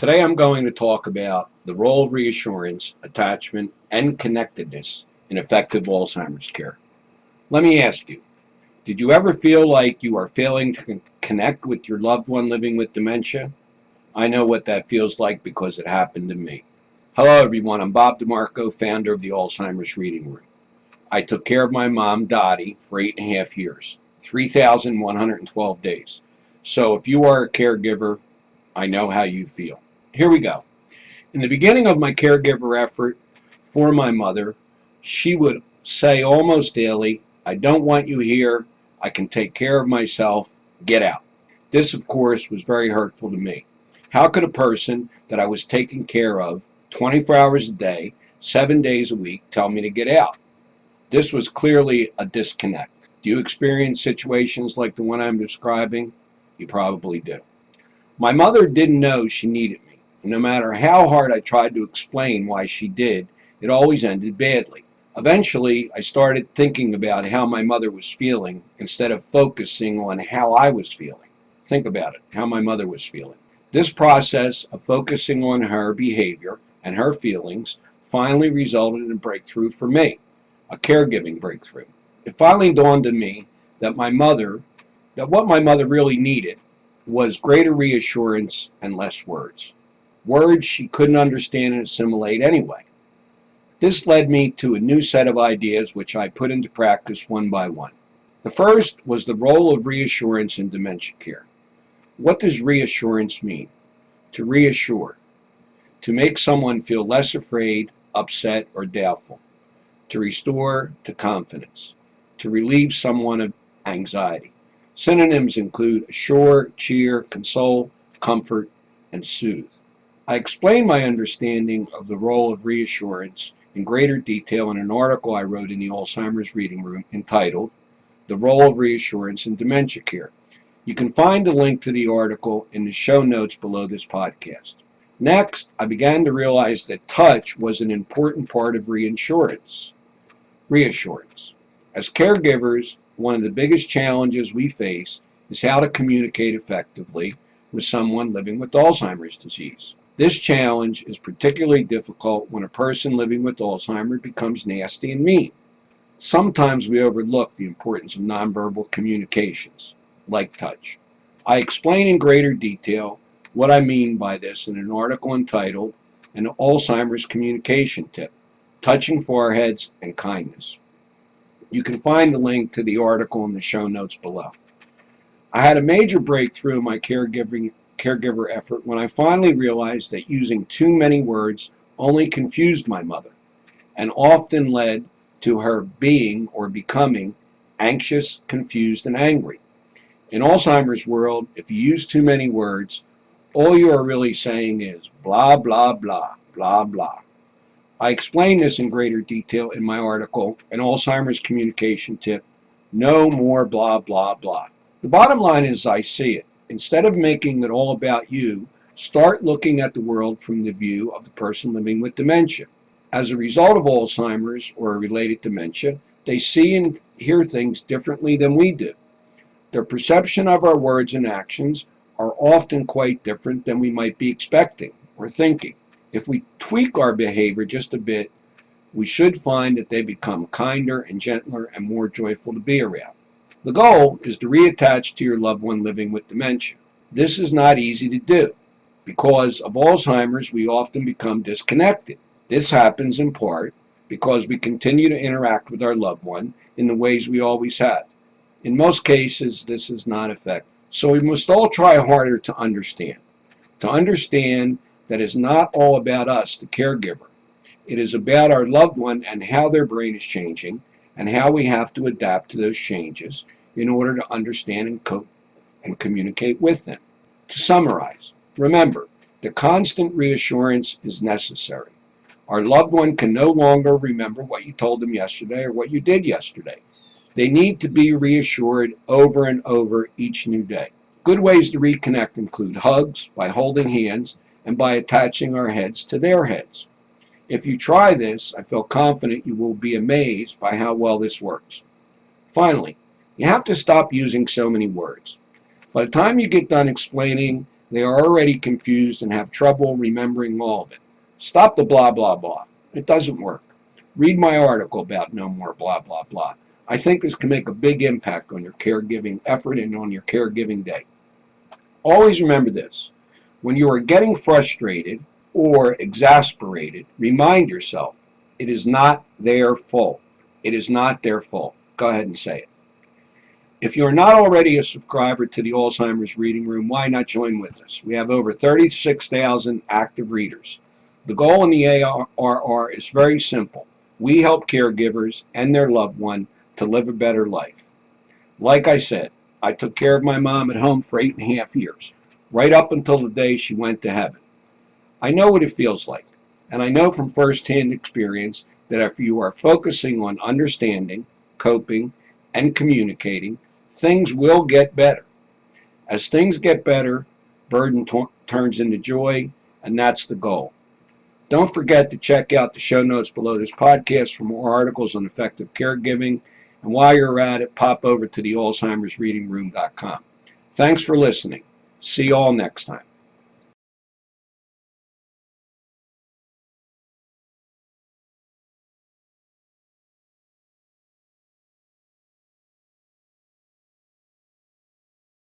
Today I'm going to talk about the role of reassurance, attachment, and connectedness in effective Alzheimer's care. Let me ask you, did you ever feel like you are failing to connect with your loved one living with dementia? I know what that feels like because it happened to me. Hello everyone, I'm Bob DeMarco, founder of the Alzheimer's Reading Room. I took care of my mom, Dottie, for 8.5 years, 3,112 days. So if you are a caregiver, I know how you feel. Here we go. In the beginning of my caregiver effort for my mother, she would say almost daily, "I don't want you here. I can take care of myself. Get out." This, of course, was very hurtful to me. How could a person that I was taking care of 24 hours a day, 7 days a week, tell me to get out? This was clearly a disconnect. Do you experience situations like the one I'm describing? You probably do. My mother didn't know she needed me, and no matter how hard I tried to explain why she did, it always ended badly. Eventually, I started thinking about how my mother was feeling instead of focusing on how I was feeling. Think about it, how my mother was feeling. This process of focusing on her behavior and her feelings finally resulted in a breakthrough for me, a caregiving breakthrough. It finally dawned on me that what my mother really needed was greater reassurance and less words. Words she couldn't understand and assimilate anyway. This led me to a new set of ideas which I put into practice one by one. The first was the role of reassurance in dementia care. What does reassurance mean? To reassure. To make someone feel less afraid, upset, or doubtful. To restore to confidence. To relieve someone of anxiety. Synonyms include assure, cheer, console, comfort, and soothe. I explained my understanding of the role of reassurance in greater detail in an article I wrote in the Alzheimer's Reading Room entitled "The Role of Reassurance in Dementia Care." You can find a link to the article in the show notes below this podcast. Next, I began to realize that touch was an important part of reassurance. As caregivers, one of the biggest challenges we face is how to communicate effectively with someone living with Alzheimer's disease. This challenge is particularly difficult when a person living with Alzheimer's becomes nasty and mean. Sometimes we overlook the importance of nonverbal communications, like touch. I explain in greater detail what I mean by this in an article entitled "An Alzheimer's Communication Tip: Touching Foreheads and Kindness." You can find the link to the article in the show notes below. I had a major breakthrough in my caregiver effort when I finally realized that using too many words only confused my mother and often led to her being or becoming anxious, confused, and angry. In Alzheimer's world, if you use too many words, all you are really saying is blah, blah, blah, blah, blah. I explain this in greater detail in my article, An Alzheimer's Communication Tip: No More Blah, Blah, Blah. The bottom line is I see it. Instead of making it all about you, start looking at the world from the view of the person living with dementia. As a result of Alzheimer's or related dementia, they see and hear things differently than we do. Their perception of our words and actions are often quite different than we might be expecting or thinking. If we tweak our behavior just a bit, we should find that they become kinder and gentler and more joyful to be around. The goal is to reattach to your loved one living with dementia. This is not easy to do. Because of Alzheimer's, we often become disconnected. This happens in part because we continue to interact with our loved one in the ways we always have. In most cases, this is not effective. So we must all try harder to understand. That is not all about us, the caregiver. It is about our loved one and how their brain is changing and how we have to adapt to those changes in order to understand and cope and communicate with them. To summarize, remember, the constant reassurance is necessary. Our loved one can no longer remember what you told them yesterday or what you did yesterday. They need to be reassured over and over each new day. Good ways to reconnect include hugs, by holding hands, and by attaching our heads to their heads. If you try this, I feel confident you will be amazed by how well this works. Finally, you have to stop using so many words. By the time you get done explaining They are already confused and have trouble remembering all of it. Stop the blah, blah, blah. It doesn't work. Read my article about no more blah, blah, blah. I think this can make a big impact on your caregiving effort and on your caregiving day. Always remember this. When you are getting frustrated or exasperated, remind yourself, it is not their fault. It is not their fault. Go ahead and say it. If you are not already a subscriber to the Alzheimer's Reading Room, why not join with us? We have over 36,000 active readers. The goal in the ARR is very simple. We help caregivers and their loved one to live a better life. Like I said, I took care of my mom at home for 8.5 years, right up until the day she went to heaven. I know what it feels like, and I know from firsthand experience that if you are focusing on understanding, coping, and communicating, things will get better. As things get better, burden turns into joy, and that's the goal. Don't forget to check out the show notes below this podcast for more articles on effective caregiving. And while you're at it, pop over to the AlzheimersReadingRoom.com. Thanks for listening. See you all next time.